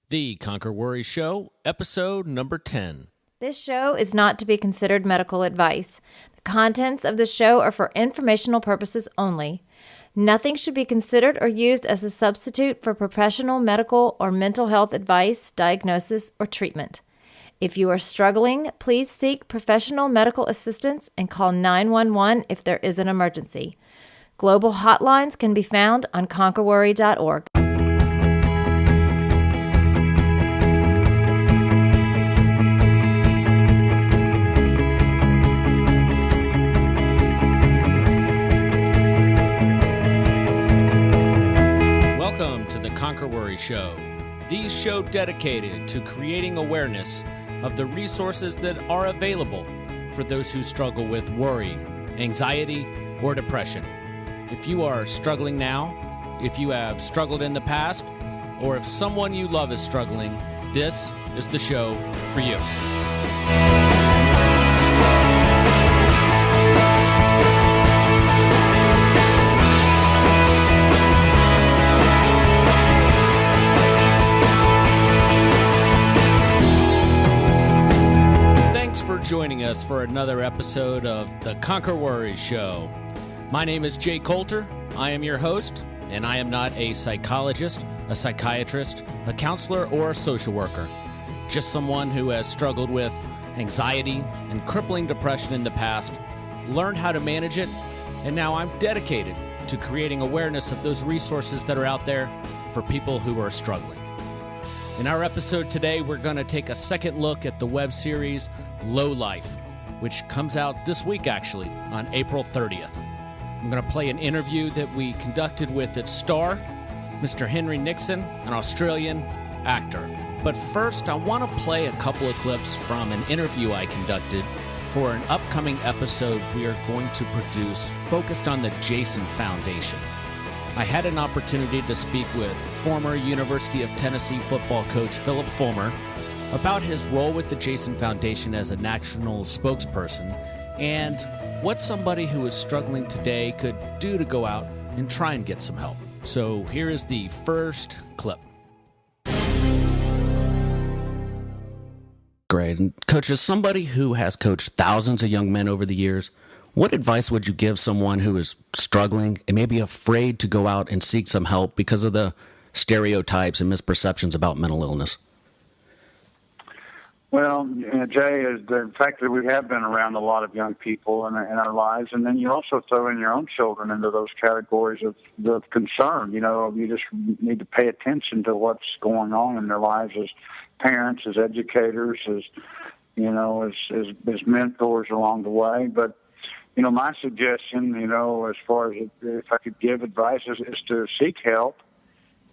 The Conquer Worry Show, episode number 10. This show is not to be considered medical advice. The contents of this show are for informational purposes only. Nothing should be considered or used as a substitute for professional medical or mental health advice, diagnosis, or treatment. If you are struggling, please seek professional medical assistance and call 911 if there is an emergency. Global hotlines can be found on conquerworry.org. Welcome to the Conquer Worry Show, the show dedicated to creating awareness of the resources that are available for those who struggle with worry, anxiety, or depression. If you are struggling now, if you have struggled in the past, or if someone you love is struggling, this is the show for you. Joining us for another episode of the Conquer Worry Show. My name is Jay Coulter. I am your host, and I am not a psychologist, a psychiatrist, a counselor, or a social worker. Just someone who has struggled with anxiety and crippling depression in the past, learned how to manage it, and now I'm dedicated to creating awareness of those resources that are out there for people who are struggling. In our episode today, we're going to take a second look at the web series Low Life, which comes out this week, actually, on April 30th. I'm going to play an interview that we conducted with its star, Mr. Henry Nixon, an Australian actor. But first, I want to play a couple of clips from an interview I conducted for an upcoming episode we are going to produce focused on the Jason Foundation. I had an opportunity to speak with former University of Tennessee football coach Philip Fulmer about his role with the Jason Foundation as a national spokesperson and what somebody who is struggling today could do to go out and try and get some help. So here is the first clip. Great. And Coach, as somebody who has coached thousands of young men over the years, what advice would you give someone who is struggling and maybe afraid to go out and seek some help because of the stereotypes and misperceptions about mental illness? Well, Jay, is the fact that we have been around a lot of young people in our lives, and then you also throw in your own children into those categories of concern. You know, you just need to pay attention to what's going on in their lives as parents, as educators, as you know, as mentors along the way. But you know, my suggestion, you know, as far as if I could give advice, is to seek help.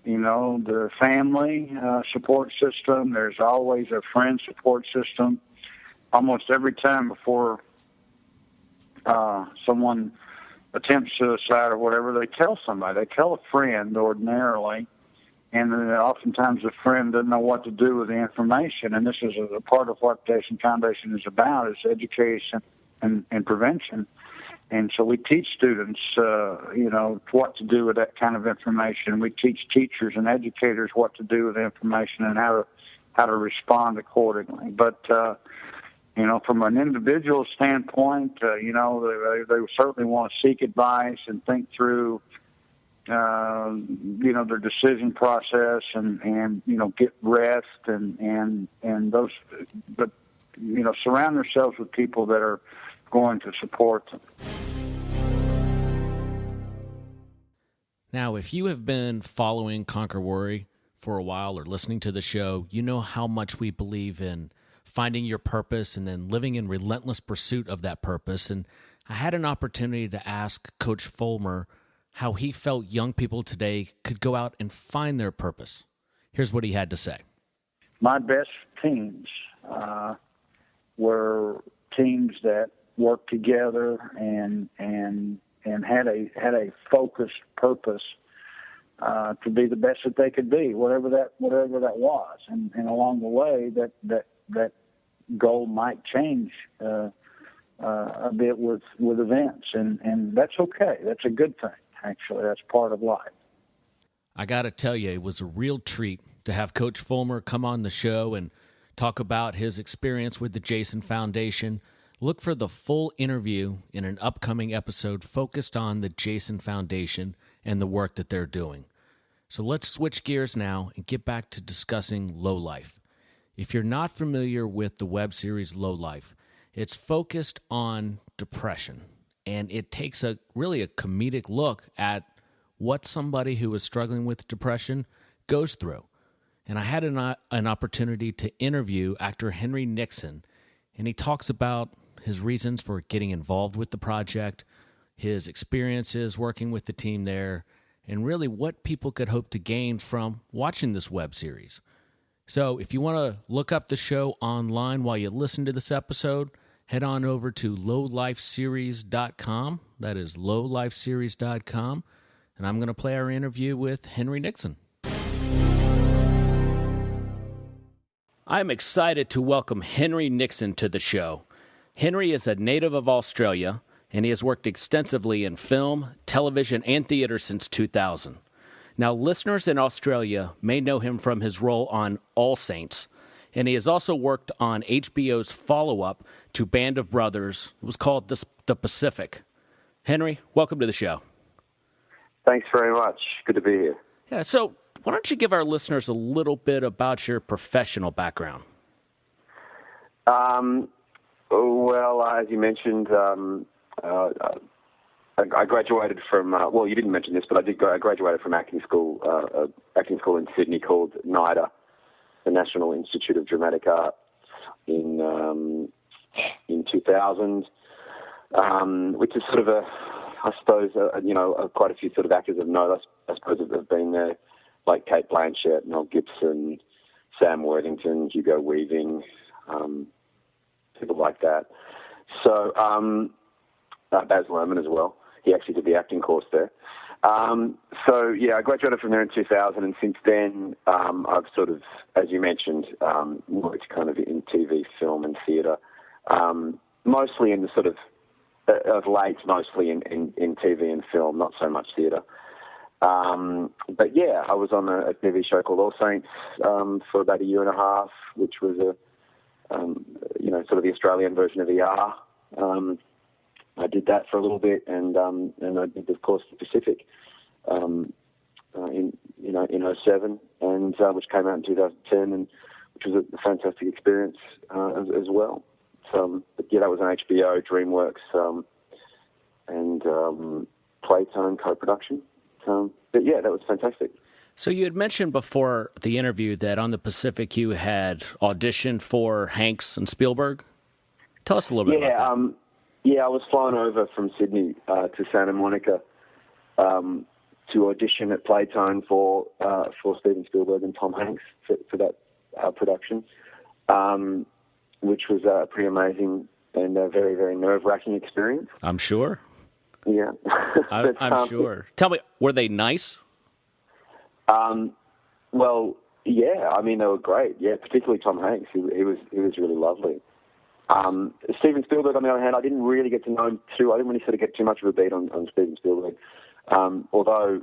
You know, the family support system, there's always a friend support system. Almost every time before someone attempts suicide or whatever, they tell somebody. They tell a friend ordinarily, and then oftentimes the friend doesn't know what to do with the information. And this is a part of what Jason Foundation is about, is education and prevention. And so we teach students, you know, what to do with that kind of information. We teach teachers and educators what to do with the information and how to respond accordingly. But, you know, from an individual standpoint, you know, they certainly want to seek advice and think through, you know, their decision process and you know, get rest and those, but, you know, surround themselves with people that are going to support them. Now, if you have been following Conquer Worry for a while or listening to the show, you know how much we believe in finding your purpose and then living in relentless pursuit of that purpose. And I had an opportunity to ask Coach Fulmer how he felt young people today could go out and find their purpose. Here's what he had to say. My best teams were teams that worked together and had a focused purpose to be the best that they could be, whatever that was. And along the way, that goal might change a bit with events, and that's okay. That's a good thing. Actually, that's part of life. I got to tell you, it was a real treat to have Coach Fulmer come on the show and talk about his experience with the Jason Foundation. Look for the full interview in an upcoming episode focused on the Jason Foundation and the work that they're doing. So let's switch gears now and get back to discussing Low Life. If you're not familiar with the web series Low Life, it's focused on depression, and it takes a comedic look at what somebody who is struggling with depression goes through. And I had an opportunity to interview actor Henry Nixon, and he talks about his reasons for getting involved with the project, his experiences working with the team there, and really what people could hope to gain from watching this web series. So if you want to look up the show online while you listen to this episode, head on over to lowlifeseries.com. That is lowlifeseries.com. And I'm going to play our interview with Henry Nixon. I'm excited to welcome Henry Nixon to the show. Henry is a native of Australia, and he has worked extensively in film, television, and theater since 2000. Now, listeners in Australia may know him from his role on All Saints, and he has also worked on HBO's follow-up to Band of Brothers. It was called The Pacific. Henry, welcome to the show. Thanks very much. Good to be here. Yeah, so why don't you give our listeners a little bit about your professional background? Well, as you mentioned, I graduated from, well, you didn't mention this, but I graduated from acting school in Sydney called NIDA, the National Institute of Dramatic Arts, in 2000, which is sort of I suppose, quite a few sort of actors of note, I suppose, have been there, like Kate Blanchett, Mel Gibson, Sam Worthington, Hugo Weaving, people like that. So, Baz Luhrmann as well. He actually did the acting course there. I graduated from there in 2000, and since then, I've sort of, as you mentioned, worked kind of in TV, film, and theatre, mostly in the sort of late, mostly in TV and film, not so much theatre. But yeah, I was on a TV show called All Saints for about a year and a half, which was sort of the Australian version of ER. I did that for a little bit, and I did, of course, The Pacific in 2007, and which came out in 2010, and which was a fantastic experience as well. But yeah, that was on HBO, Dreamworks, and Playtone co-production. But yeah, that was fantastic. So you had mentioned before the interview that on The Pacific you had auditioned for Hanks and Spielberg. Tell us a little bit about that. I was flown over from Sydney to Santa Monica to audition at Playtone for Steven Spielberg and Tom Hanks for that production, which was a pretty amazing and a very, very nerve-wracking experience. I'm sure. Yeah. I'm sure. Tell me, were they nice? Well, yeah. I mean, they were great. Yeah, particularly Tom Hanks. He was really lovely. Steven Spielberg, on the other hand, I didn't really get to know him too. I didn't really sort of get too much of a beat on Steven Spielberg. Although,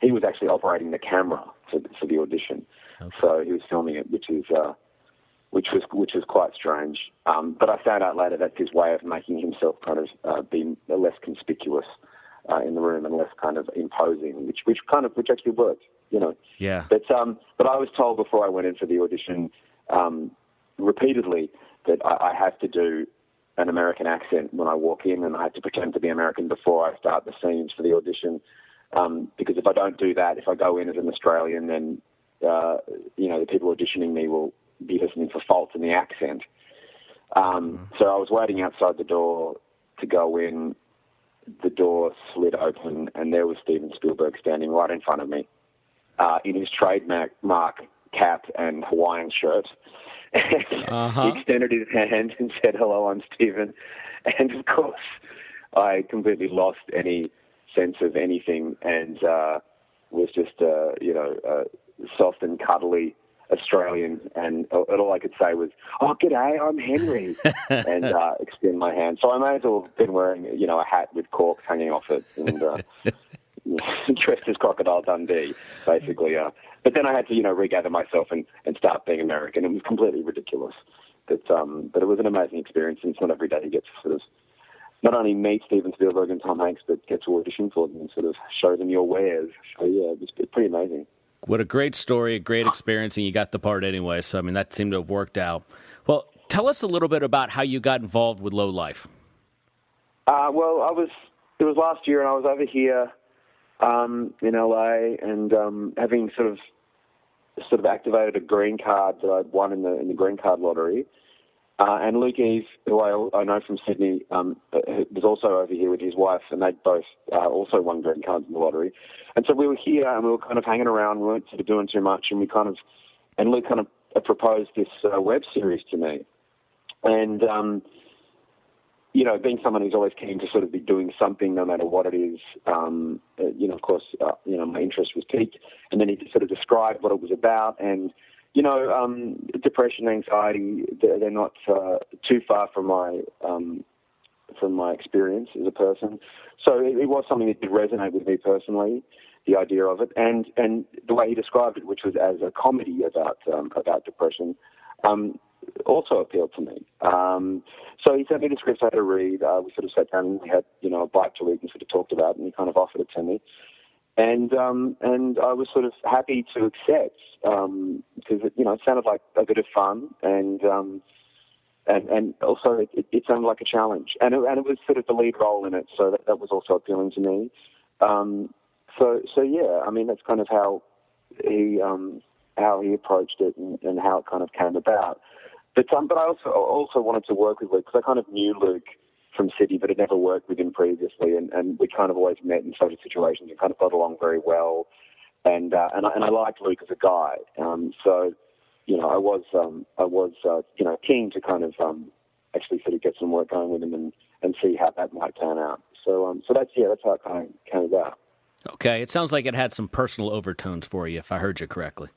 he was actually operating the camera for the audition, okay. So he was filming it, which was quite strange. But I found out later that's his way of making himself kind of be less conspicuous in the room and less kind of imposing, which actually worked, you know. Yeah. But I was told before I went in for the audition repeededly that I have to do an American accent when I walk in, and I have to pretend to be American before I start the scenes for the audition. Because if I don't do that, if I go in as an Australian, then the people auditioning me will be listening for faults in the accent. So I was waiting outside the door to go in. The door slid open, and there was Steven Spielberg standing right in front of me in his trademark cap and Hawaiian shirt. He extended his hand and said, "Hello, I'm Steven." And of course, I completely lost any sense of anything and was just, soft and cuddly Australian. And all I could say was, "Oh, g'day, I'm Henry," and extend my hand. So I may as well have been wearing, a hat with corks hanging off it. And, dressed as Crocodile Dundee, basically. But then I had to, regather myself and start being American. It was completely ridiculous. But it was an amazing experience, and it's not every day you get to sort of not only meet Steven Spielberg and Tom Hanks, but get to audition for them and sort of show them your wares. So, yeah, it was pretty amazing. What a great story, a great experience, and you got the part anyway. So, I mean, that seemed to have worked out. Well, tell us a little bit about how you got involved with Low Life. It was last year, and I was over here in LA, and having sort of activated a green card that I'd won in the green card lottery. And Luke Eve, who I know from Sydney, was also over here with his wife, and they both also won green cards in the lottery. And so we were here, and we were kind of hanging around. We weren't sort of doing too much, and Luke kind of proposed this web series to me. And being someone who's always keen to sort of be doing something, no matter what it is, of course, my interest was piqued. And then he sort of described what it was about, and depression, anxiety, they're not too far from my experience as a person. So it was something that did resonate with me personally, the idea of it, and the way he described it, which was as a comedy about depression, also appealed to me. So he sent me the script I had to read. We sort of sat down and we had, a bite to eat and sort of talked about it, and he kind of offered it to me. And I was sort of happy to accept, because it sounded like a bit of fun, and also it sounded like a challenge, and it was sort of the lead role in it, so that was also appealing to me. So yeah, I mean, that's kind of how he approached it and how it kind of came about. But I also wanted to work with Luke, because I kind of knew Luke from Sydney, but had never worked with him previously, and we kind of always met in social situations and kind of got along very well, and I liked Luke as a guy, so I was keen to kind of actually sort of get some work going with him and see how that might turn out. So that's how it kind of came about. Okay, it sounds like it had some personal overtones for you, if I heard you correctly.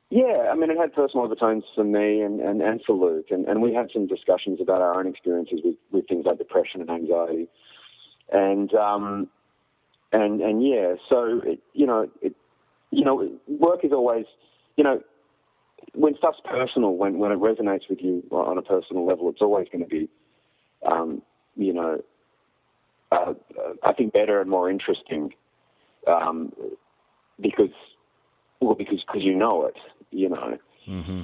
Yeah, I mean, it had personal overtones for me and for Luke, and we had some discussions about our own experiences with things like depression and anxiety, and yeah, so work is always, when stuff's personal, when it resonates with you on a personal level, it's always going to be, I think better and more interesting, because you know it. Mm-hmm.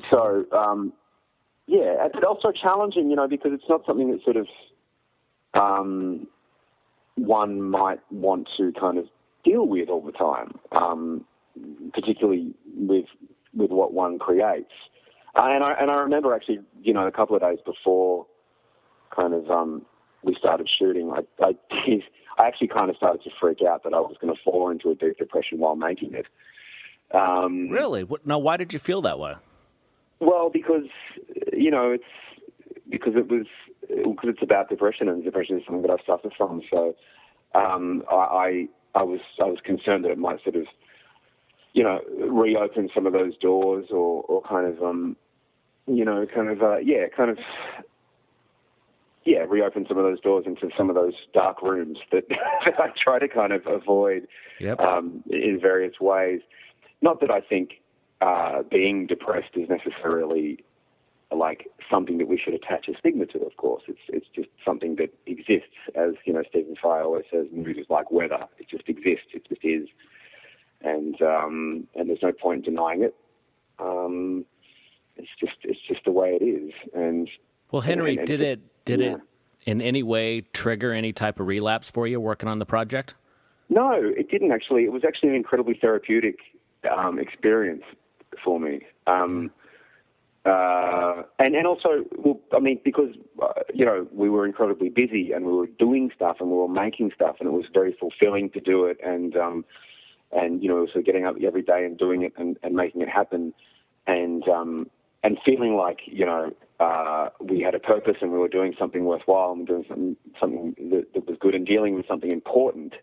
So, but also challenging, because it's not something that sort of one might want to kind of deal with all the time, particularly with what one creates. And I remember actually, a couple of days before kind of we started shooting, I actually kind of started to freak out that I was going to fall into a deep depression while making it. Really? Now, why did you feel that way? Well, because it's about depression, and depression is something that I've suffered from. So I was concerned that it might sort of reopen some of those doors, or reopen some of those doors into some of those dark rooms that I try to kind of avoid. Yep. In various ways. Not that I think being depressed is necessarily like something that we should attach a stigma to. Of course, it's just something that exists. As Stephen Fry always says, mood is like weather; it just exists. It just is, and there's no point in denying it. It's just the way it is. And well, Henry, did it in any way trigger any type of relapse for you working on the project? No, it didn't actually. It was actually an incredibly therapeutic experience for me. And also, well, I mean, because, we were incredibly busy and we were doing stuff and we were making stuff, and it was very fulfilling to do it. And so getting up every day and doing it and making it happen, and feeling like, we had a purpose and we were doing something worthwhile and doing something that was good and dealing with something important.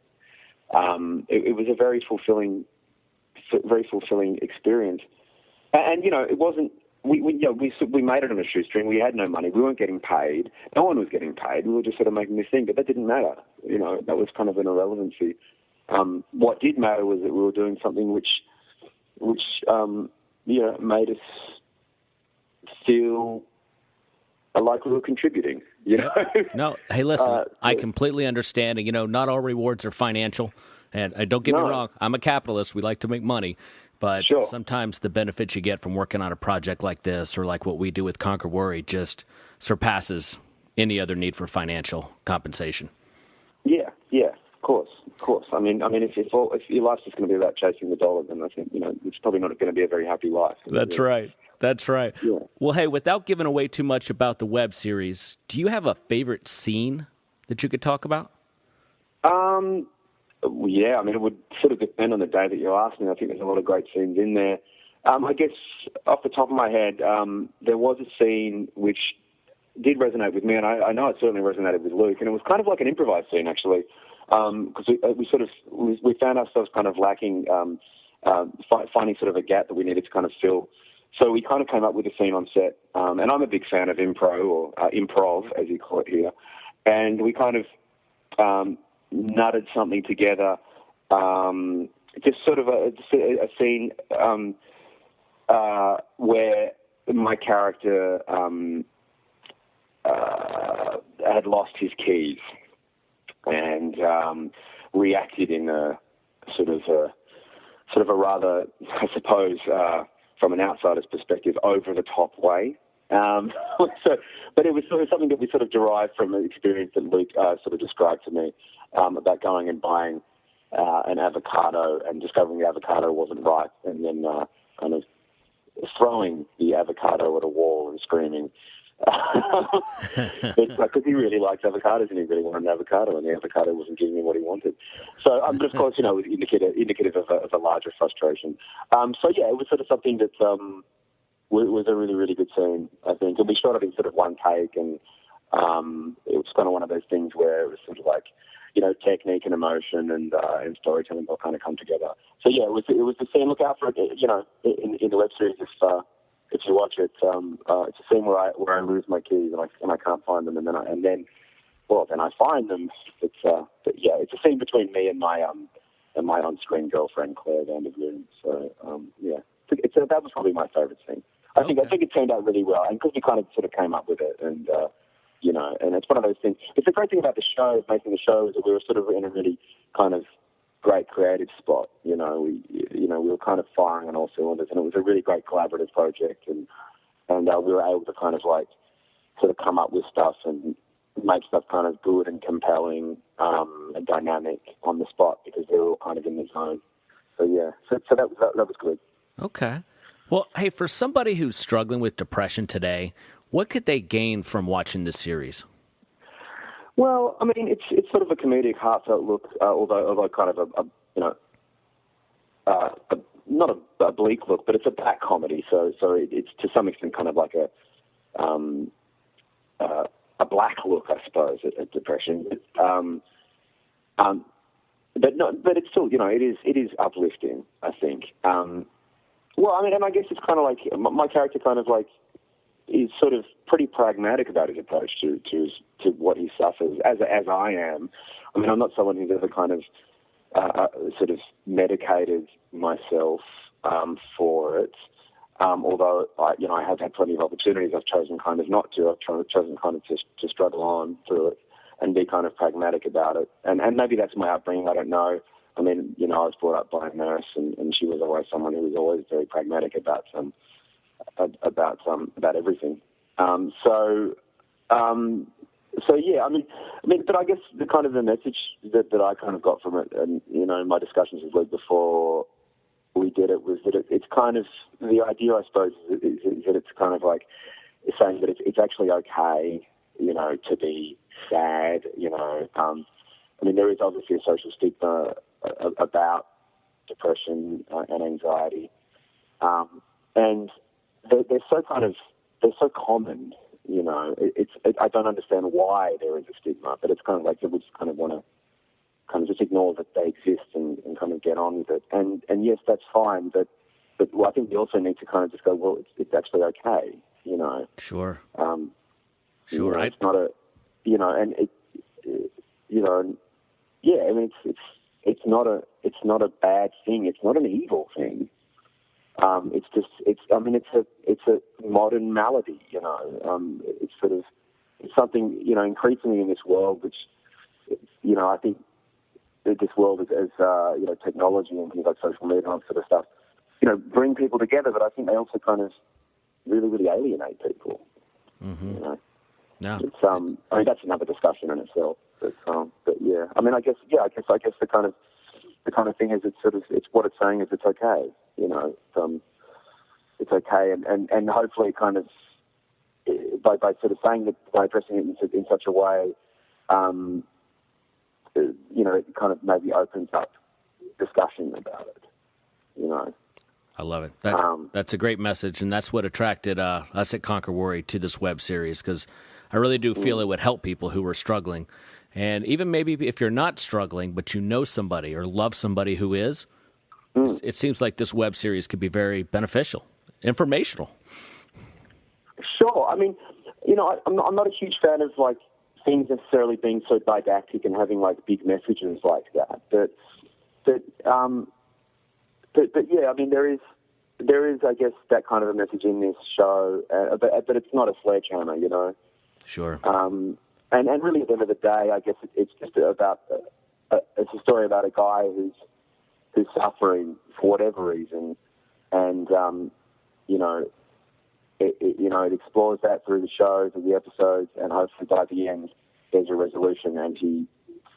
It was a very fulfilling experience, and it wasn't. We made it on a shoestring. We had no money. We weren't getting paid. No one was getting paid. We were just sort of making this thing, but that didn't matter. That was kind of an irrelevancy. What did matter was that we were doing something which made us feel like we were contributing. You know? No, hey, listen, I completely understand. And, not all rewards are financial. And don't get me wrong, I'm a capitalist. We like to make money. But sometimes the benefits you get from working on a project like this, or like what we do with Conquer Worry, just surpasses any other need for financial compensation. Yeah, of course. I mean, if your life's just going to be about chasing the dollar, then I think it's probably not going to be a very happy life. That's right. Yeah. Well, hey, without giving away too much about the web series, do you have a favorite scene that you could talk about? Yeah, I mean, it would sort of depend on the day that you ask me. I think there's a lot of great scenes in there. I guess off the top of my head, there was a scene which did resonate with me, and I know it certainly resonated with Luke, and it was kind of like an improvised scene, actually, because we found ourselves kind of lacking, finding sort of a gap that we needed to kind of fill. So we kind of came up with a scene on set, and I'm a big fan of improv, as you call it here, and we kind of nutted something together, just sort of a scene where my character had lost his keys and reacted in a sort of a rather, I suppose, from an outsider's perspective, over-the-top way. But it was sort of something that we sort of derived from an experience that Luke sort of described to me about going and buying an avocado and discovering the avocado wasn't ripe, and then kind of throwing the avocado at a wall and screaming. Because he really likes avocados and he really wanted an avocado, and the avocado wasn't giving him what he wanted. So, but of course, it was indicative of a larger frustration. It was sort of something that was a really, really good scene, I think. And we shot it in sort of one take, and it was kind of one of those things where it was sort of like, technique and emotion and storytelling all kind of come together. So it was the scene. Look out for it, in the web series if you watch it. It's a scene where I lose my keys and I can't find them, and then I find them. It's a scene between me and my on-screen girlfriend Claire Vandergloom. So that was probably my favorite scene. I think it turned out really well, and because we kind of sort of came up with it, and and it's one of those things. It's the great thing about making the show, is that we were sort of in a really kind of great creative spot. We were kind of firing on all cylinders, and it was a really great collaborative project, and we were able to kind of like sort of come up with stuff and make stuff kind of good and compelling and dynamic on the spot, because they were all kind of in the zone. So that was good. Okay. Well, hey, for somebody who's struggling with depression today, what could they gain from watching this series? Well, I mean, it's sort of a comedic, heartfelt look, although kind of not a bleak look, but it's a black comedy. So it's to some extent kind of like a black look, I suppose, at depression. But it's still, it is uplifting, I think. Well, I mean, and I guess it's kind of like my character kind of like is sort of pretty pragmatic about his approach to what he suffers, as I am. I mean, I'm not someone who's ever kind of sort of medicated myself for it. Although I have had plenty of opportunities, I've chosen kind of not to. I've chosen kind of to struggle on through it and be kind of pragmatic about it. And maybe that's my upbringing. I don't know. I mean, I was brought up by a nurse, and she was always someone who was always very pragmatic about everything. I mean, but I guess the kind of the message that I kind of got from it, and in my discussions with Luke before we did it, was that it's kind of the idea, I suppose, is that it's kind of like saying that it's actually okay, to be sad. I mean, there is obviously a social stigma about depression and anxiety, and they're so common. I don't understand why there is a stigma, but it's kind of like we just kind of want to kind of just ignore that they exist and kind of get on with it. And yes, that's fine, but I think we also need to kind of just go, well, it's actually okay, Sure. Sure. It's not a, and it, and yeah, I mean, it's not a bad thing. It's not an evil thing. It's a modern malady, it's something, increasingly in this world, which, I think that this world as technology and things like social media and all that sort of stuff, bring people together, but I think they also kind of really, really alienate people. Mm-hmm. Yeah. It's, that's another discussion in itself. But yeah, I guess the kind of thing is it's what it's saying is it's okay. It's okay, and hopefully kind of by sort of saying that, by addressing it in such a way, it kind of maybe opens up discussion about it. I love it. That's a great message, and that's what attracted us at Conquer Worry to this web series, because I really do feel it would help people who are struggling. And even maybe if you're not struggling, but you know somebody or love somebody who is, it seems like this web series could be very beneficial, informational. Sure. I'm not a huge fan of like things necessarily being so didactic and having like big messages like that. But yeah, there is, I guess, that kind of a message in this show, but it's not a sledgehammer, Sure. And really, at the end of the day, I guess it's just about it's a story about a guy who's suffering for whatever reason, and it explores that through the shows and the episodes, and hopefully by the end there's a resolution and he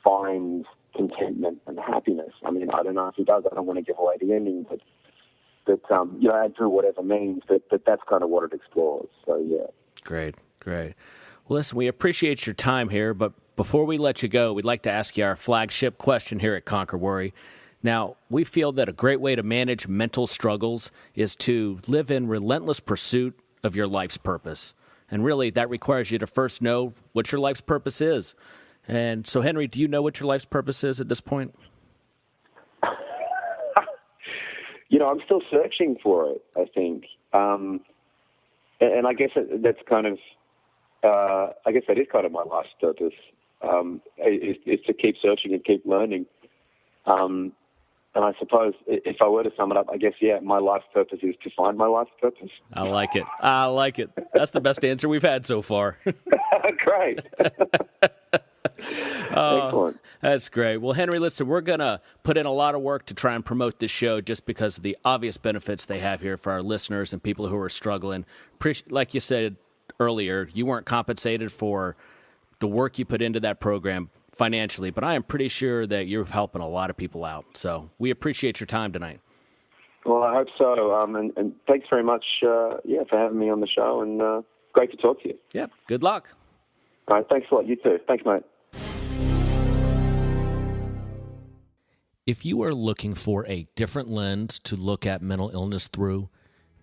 finds contentment and happiness. I don't know if he does. I don't want to give away the ending, but and through whatever means. But that's kind of what it explores. So yeah. Great. Well, listen, we appreciate your time here, but before we let you go, we'd like to ask you our flagship question here at Conquer Worry. Now, we feel that a great way to manage mental struggles is to live in relentless pursuit of your life's purpose. And really, that requires you to first know what your life's purpose is. And so, Henry, do you know what your life's purpose is at this point? I'm still searching for it, I think. And I guess that's kind of, that is kind of my life's purpose, is to keep searching and keep learning. And I suppose if I were to sum it up, I guess, my life's purpose is to find my life's purpose. I like it. That's the best answer we've had so far. Great. Excellent. That's great. Well, Henry, listen, we're going to put in a lot of work to try and promote this show just because of the obvious benefits they have here for our listeners and people who are struggling. Like you said earlier, you weren't compensated for the work you put into that program financially, but I am pretty sure that you're helping a lot of people out. So we appreciate your time tonight. Well, I hope so. And thanks very much, for having me on the show, and great to talk to you. Yeah, good luck. All right, thanks a lot. You too. Thanks, mate. If you are looking for a different lens to look at mental illness through,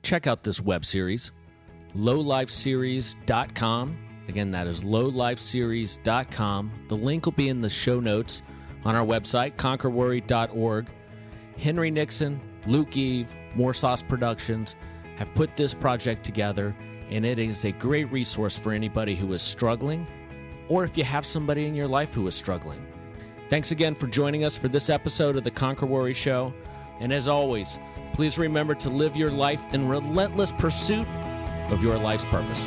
check out this web series, lowlifeseries.com. Again, that is lowlifeseries.com. The link will be in the show notes on our website, conquerworry.org. Henry Nixon, Luke Eve, More Sauce Productions have put this project together, and it is a great resource for anybody who is struggling, or if you have somebody in your life who is struggling. Thanks again for joining us for this episode of the Conquer Worry Show. And as always, please remember to live your life in relentless pursuit of your life's purpose.